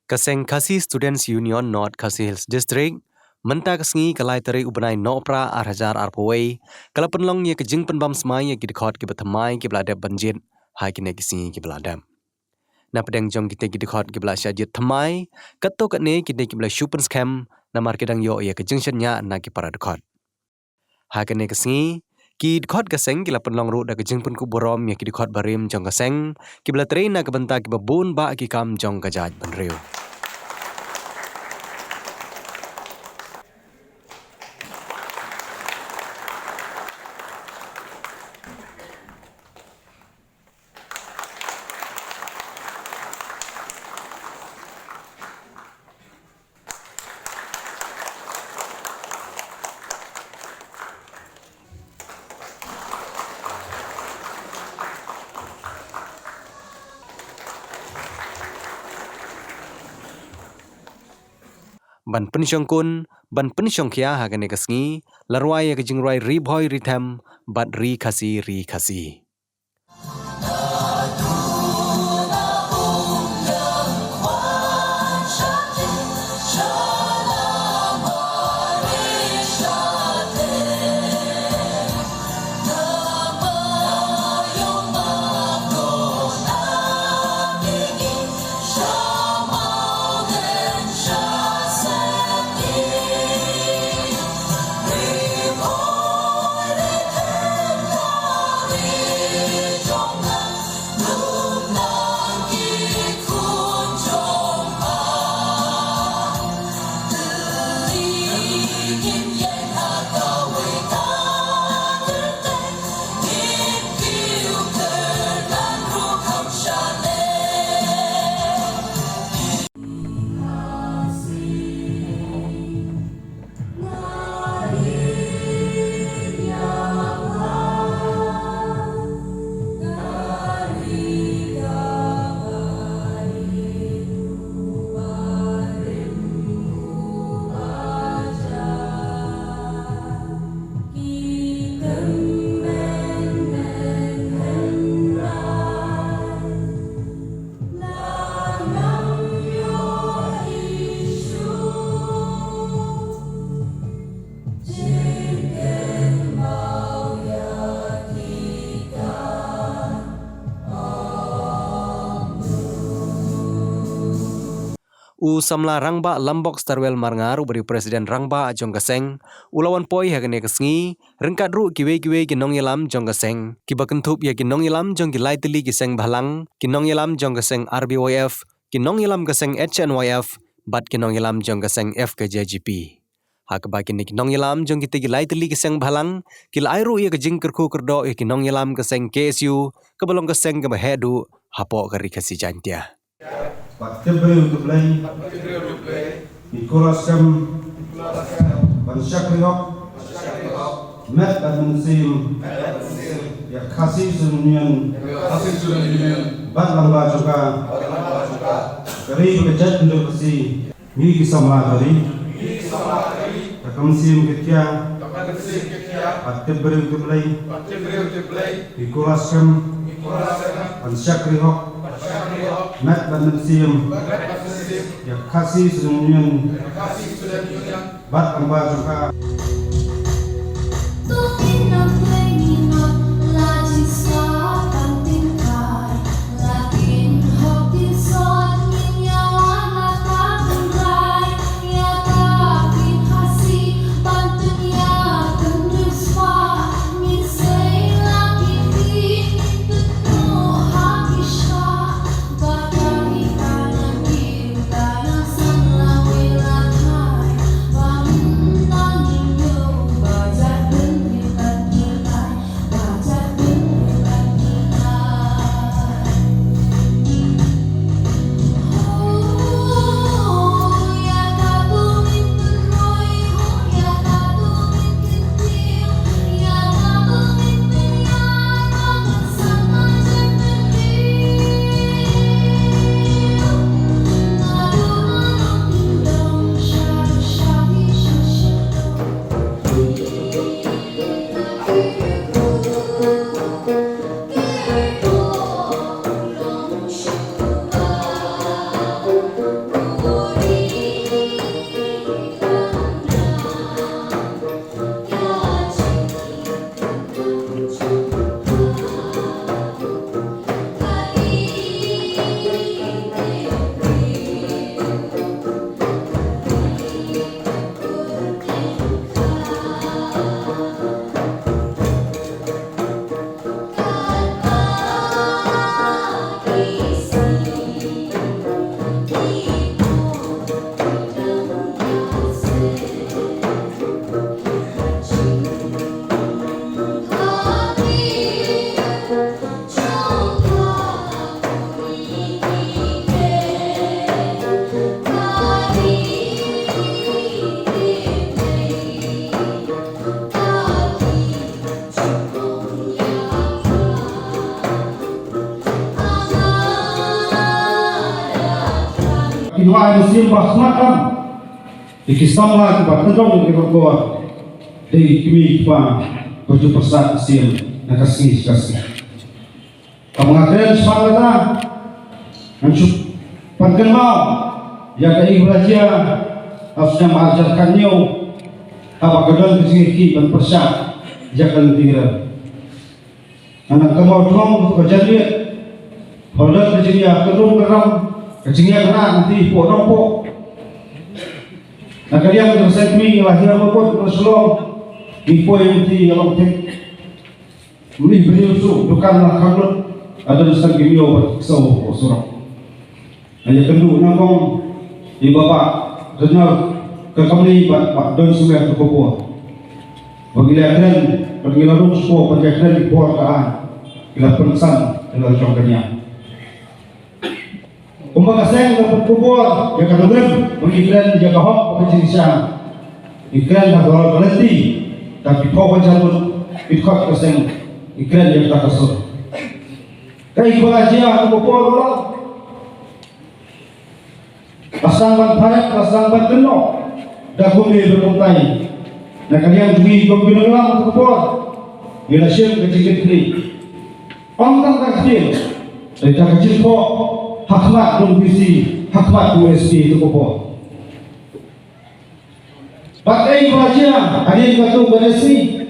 Kaseng Khasi Students Union North Khasi Hills District menta kesengi kalai teri ubenai nopra arhajar arpawai kala penlong ye kejing penbam semai ye gidkhot ke bethamai ke belada banjit hai kine kesengi ke belada na pedang jong kita gidkhot ke belada syajit thamai kato katne kine ke belada shupen scam na mar kedang yo ye kejing syanya na ke para dekhot hai kine kesengi gidkhot kaseng kila penlong ru da kejing pun ku borom ye gidkhot barim jong kaseng ke belada teri na ke benta ke babun ba ki kam jong kajaj banreu ban pensyong kun ban pensyong kia hagane kasngi larwai ke jingroi ri boy ri them bat ri khasi U samla rangba lambok starwel marngar uberi presiden rangba jong kaseng ulawan poi hagane kasngi rengkat ru kiwe ginong yelam jong kaseng kibakentup ya ginong yelam jong gilai tili giseng balang ginong yelam jong kaseng RBYF ginong yelam kaseng HNYF bat ginong yelam jong kaseng FKJGP hak bakin ginong yelam jong kita gilai tili giseng balang kilai ru ya kejing kerku kerdo ya ginong yelam kaseng KSU kebalong kaseng kebahedu hapo kari kasi jantia Paktibri untuk lain, ikuraskan, bansyakriok, met dan musim, ya kasih sunyian, bat lamba juga, kari bekerja untuk kasih, ni kisah melakari, musim ketia, paktibri untuk lain, ikuraskan, bansyakriok. Met dan musim ya kasih sunyian bat lamba juga kinuha musim bahmatam ikisam la kibat tendong ke berkuat dari kimi pa baju persat musim nakasih kasih kamangaten semangatna ancup pagkenal ya kai belaja afsam ajarkannya apa kedal kesiki dan persat jakan tira anak kamau dong kejadian Holder kecilnya kedung keram kecilnya kena nanti potong po. Nak kalian berset mi lahir apa pun berselong di poin di kalau tek beli beli usul dukan lah kalau ada dasar gimio buat kesau surau. Hanya kedua nangkong di bapak kenal ke kami pak don sungai tu kopo. Bagi latihan bagi lalu semua bagi latihan di bawah kaan bila pensan dengan contohnya. Kumbaga saya dapat kubur, ya kan belum mengiklan jaga hak pekerjaan. Iklan tak boleh berhenti, tapi kau berjalan ikut keseng iklan yang tak kesel. Kau belajar kubur orang, pasang ban paret, pasang ban kenok, dah bumi berpuntai. Nak kalian juga kombinasi orang kubur, bila siap kecil kecil, orang kecil, dari kecil kok. Hakmat Dongvisi, Hakmat USP itu kopo. Pakai baca, ada yang kata beresi,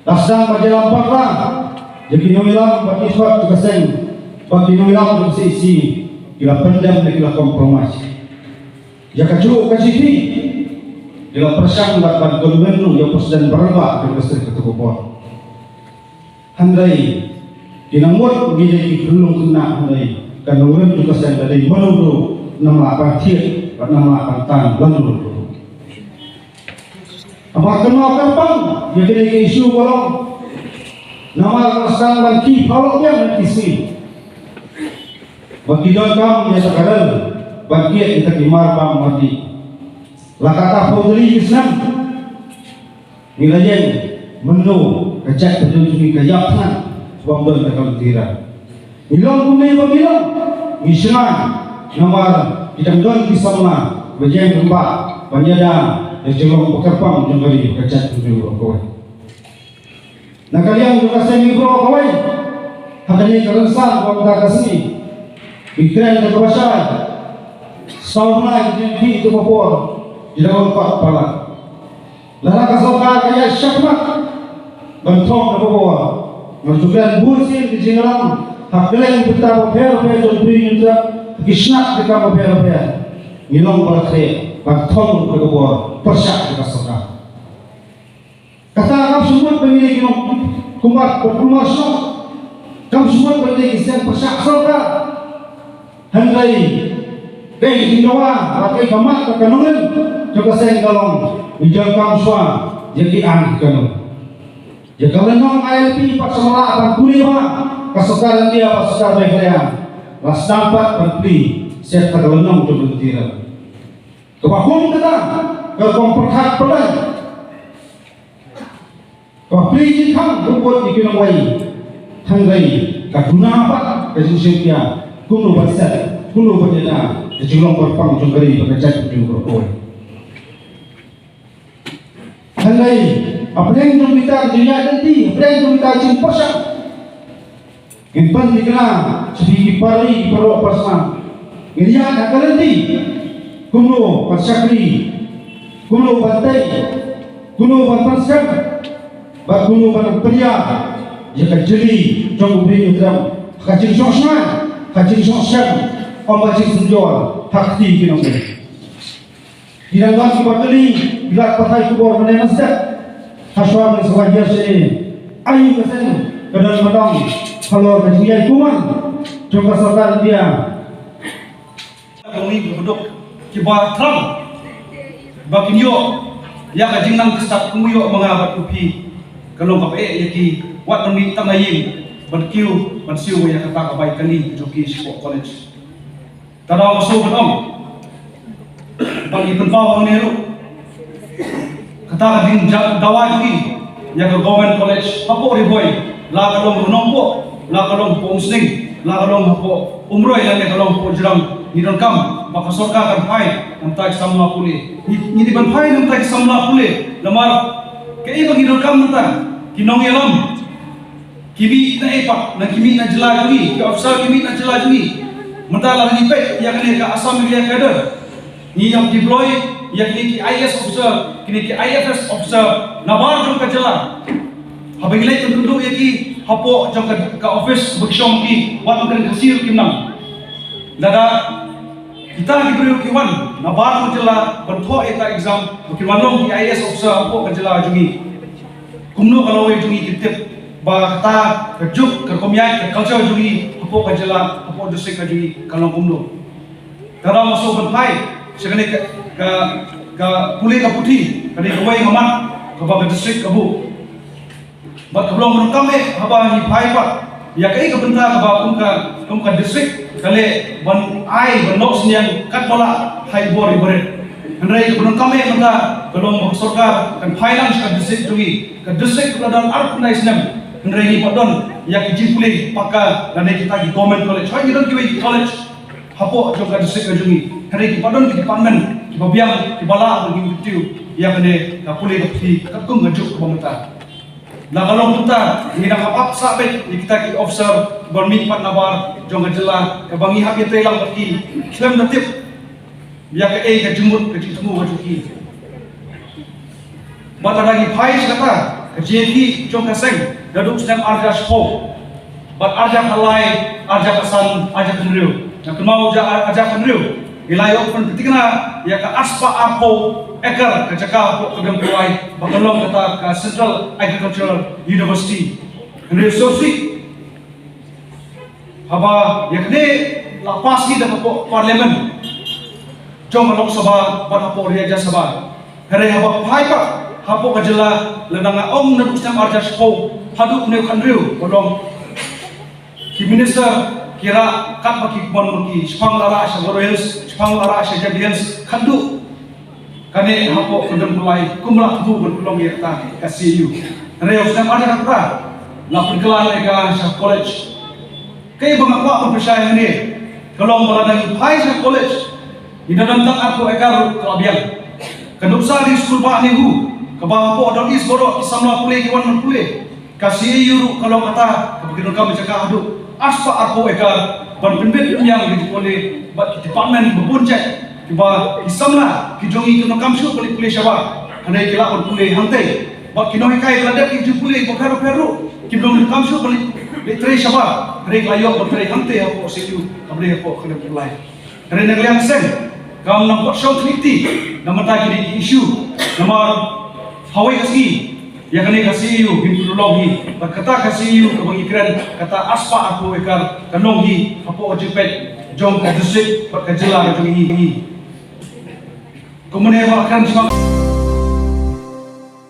dasar baca lampak lah. Jadi nomilam bagi suat keseng, bagi nomilam untuk isi, kila pendam dan kila kompromis. Jika cukup kasih kila persang buat gubernur yang presiden berubah ke presiden itu kopo. Handai, dinamut begini belum kena handai. Kan orang juga saya dari menuduh nama parti, nama tantan menuduh. Apa kenal kapan? Jadi ke isu kalau nama rasan bagi paloknya isi. Bagi dalam ya sekarang bagi kita kimar bang mati. Lakata putri Islam nilainya menu kecak penunjuk kejahatan sebab dia akan tira. Bilang kumai bilang Islam nomor kita don kisahna bejeng gempa penyadang dan jelong pekerpang jenggali kecat dulu kau. Nah kalian juga saya mikro kau. Hadani kerensan kau tak kasih. Ikran terkuasa. Sauna jadi itu papor di dalam kepala. Lalu kasokar kaya syakmat bentuk papor. Menunjukkan bursin di jengalang. Hakileng kita berpihak jom beri kita kisah kita berpihak minum berkhe bertong berkuat persak kita suka kata kamu semua pemilik kumat berkumar sok kamu semua pemilik yang persak suka hendai deh hindawa pakai kamat kekanungan juga saya galong hijau kamu semua jadi an kanun jika lenong ILP pak semula akan kuliah kesukaan dia pasukan mereka las dapat berpli set terlenung untuk bertira kebahum kita kekomperkat pelai kepli jikang rumput ikinong wai hanggai kaduna apa kesusiapnya kuno berset kuno berjeda kejulong berpang jungkari berkecat ujung berkoi hanggai apa yang kita dunia nanti apa yang kita cimpasak Impan dikenal sedikit pari perlu pasang. Ini ada garanti. Kuno pasakri, kuno bantai, kuno bantaskan, bak kuno banang pria. Jika jeli jauh beri utram, kacing sosman, kacing sosam, kacing senjol, hakti kinong. Tidak lagi berkeli, bila pakai kubur menaik masjid. Haswa bersewajar sini. Ayu kesen kedal madang. Kalau kemudian kuman, coba saudara dia. Kami berduduk kibar terang. Bagi yo, ya kajing nang kesat kumuyo mengabat upi. Kalau kau yaki wat meminta maying berkiu bersiu yang kata kebaikan ini joki sekolah college. Tada masuk berom. Bagi penpau niru. Kata kajing dawai ini yang ke government college. Apa riboy? La kalong nompo. La kalong po musling, la kalong po umroy lang kalong po jirang ni don kam maka sorka kan pai namtai samla pule ni di ban pai namtai samla pule lamar ke bagi don kam namtai kinong elam kimi na epak na kimi na jela jungi ke officer kimi na jela jungi mentala ni pek yang ni ka asam dia kader ni yang deploy yang ni ki IS officer kini ki IFS officer nabar jong ka jela habang tentu yaki hapo jong ka office bukshom ki wat kan hasil kimnam lada kita diberi kiwan nabar jela bentho eta exam kiwan long ki IS officer hapo ka jela jungi kumno kalau jungi kitip ba kata kejuk ke komiai ke culture jungi hapo ka jela hapo district ka jungi kalau kumno tara masuk benpai sekali ka pulih ka putih kali kawai mamat ka ba district ka bu bat belum menukame haba ni pai pat ya kai ka benta ka ba kum ka district kale ban ai ban nok siniang kat bola hai bor ibret henrai ka menukame benta belum sorkar kan finance ka district jungi ka district dan arp naisnam henrai ni padon ya ki pulih paka dan kita di government college hai don ki college hapo jong ka district ka jungi henrai ki padon ki department ki babiang ki bala bagi tiu ya kene ka pulih ki katung ngajuk ka benta na kalau kita ini nak apa sabit kita ki officer bermit pat nabar jong jela ke bangi hak itu lang pergi Islam natip biar ke ka jumut ke temu ka juki mata lagi phai kata ke JP jong ka seng daduk sedang arja spo bat arja halai arja kasan arja kenriu nak mau arja kenriu ilayo pun ketika ya ka aspa apo ekar ke cakap apa kedem kuai bakalong kata ke Central Agricultural University resource haba yakne lapas ni dah apa parlimen jom Lok Sabha pada apa Raja Sabha hari haba pai pak hapo kajela lenanga ong na usam arja spo hadu ne khandriu bolong ki minister kira kat baki bon baki spang lara asha royals spang lara asha jadians khandu kane hapo kendem mulai kumlah tu berkulong ya ta KCU reo sedang ada kata la perkelan lega sa college kay bangakwa percaya ni kalau meladang high sa college ida dantang aku ekar kelabian kedupsa di school ba ni hu kabapo don is bodo isamla pule kiwan pule KCU kalau kata kebegitu kami cakap adu aspa aku ekar ban pimpin yang di pole bat department bebuncek kiba isamla kijongi kuno kamsu puli puli syaba hanai kila on puli hantai bak kino kai kelada ki puli bokaro peru kibong kamsu puli litre syaba hanai layo bertre hantai aku sekiu kabri aku kena pulai hanai negaliang sen kam nampak show kliti namata kini isu nomor hawai kasi ya kani KCU himpunologi kata KCU kabang ikran kata aspa aku ekar kanonghi apo ojepet jong ka district perkajela jong ini kemudian akan